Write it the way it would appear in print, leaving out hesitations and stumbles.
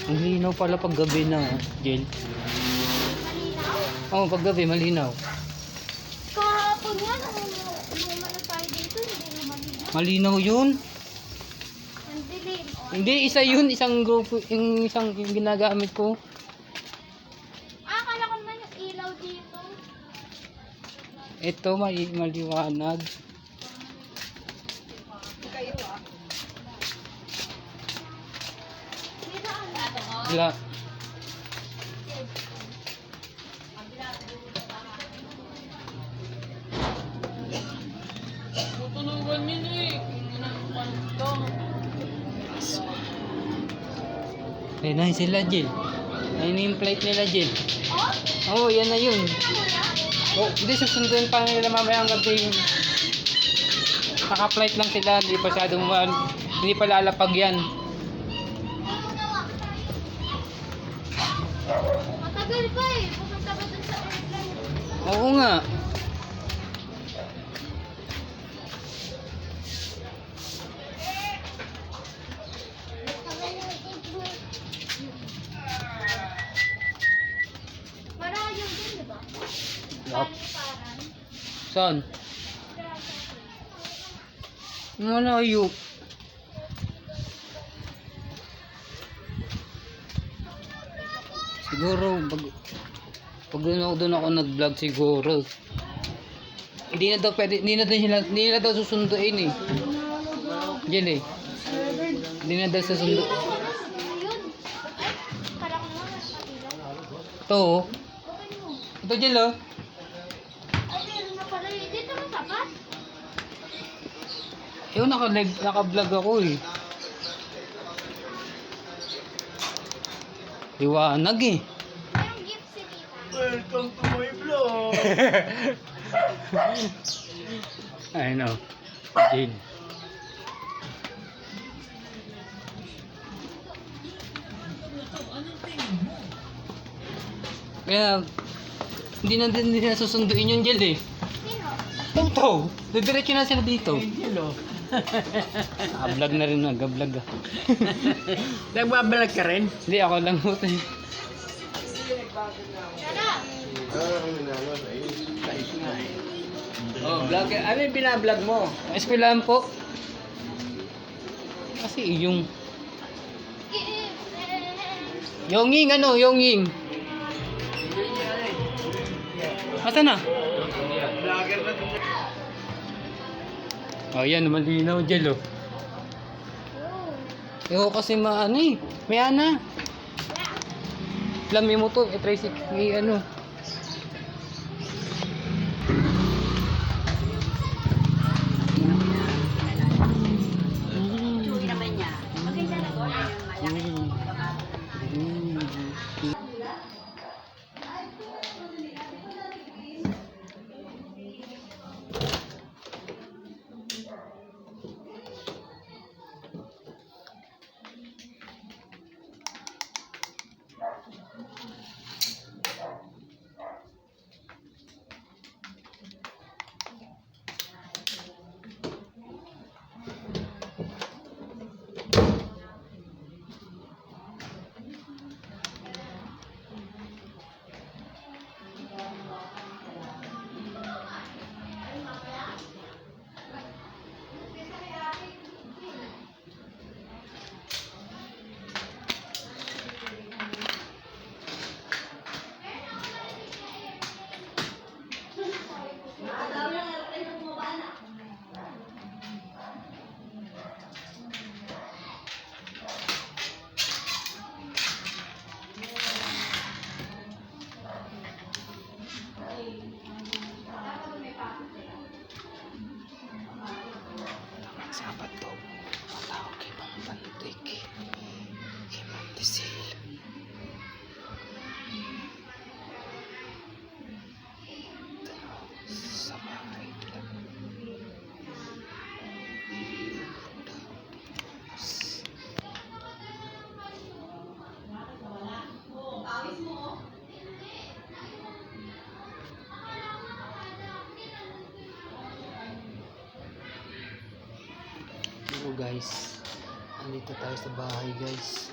Ang linaw pala pag gabi na, Jill. Malinaw? Oo, pag gabi malinaw. Kahapon yan, umano tayo dito, hindi na malinaw. Malinaw yun. Ang dilim. Oh. Hindi, isa yun. Isang grupo, yung ginagamit ko. Akala ko naman yung ilaw dito. Ito, maliwanag. Kayo ah. Dito ano? Wala. Tutulungan nyo eh. Ayun na sila, Jill. Ayun yung plate nila, Jill. Oh? Oo, yan na yun. Kuya? Oh, hindi, susunduin pa nila mamaya hanggang gabi. Naka-flight lang sila, hindi pa masyadong hindi pa lalapag yan. Matagal pa eh. Pupunta ba dun sa airplane? Oo nga. Marayong din, di ba? Yup. Paliparan. Saan? Malayo. Siguro pag doon ako nag-vlog siguro. Hindi na daw pwede, hindi na daw susunduin eh. Diyan eh. Hindi na daw susundo. Ayun. Ay, kala ko naman nasa kapila. Ito oh. Okay mo. Ito Jill oh. Ay, meron na pala eh. Dito mo tapat. Yung naka-vlog ako eh. Liwanag eh. Merong gift si Tita. Welcome to my vlog. I know. Jill. Kaya hindi na susunduin yung Jill eh. Sino? Toto! Didiretso na sila dito. Hello. Vlog na rin, nag-vlog ah. Nagbabalag ka rin? Hindi, ako lang mo ito. Tara. Oh, vlog. Ano yung binablog mo? Eskwelahan po. Kasi yung... Yonging ano, Yonging. Masa na? Vlogger na ito. Oh, yan, malinaw dyan oh. Ewan kasi maano eh. May ana. Lami mo to, i-trace may ano. Sabat to. Matawag kay Pampantik. Kay Mantisil. Sa bahay nila. Guys, andito tayo sa bahay guys.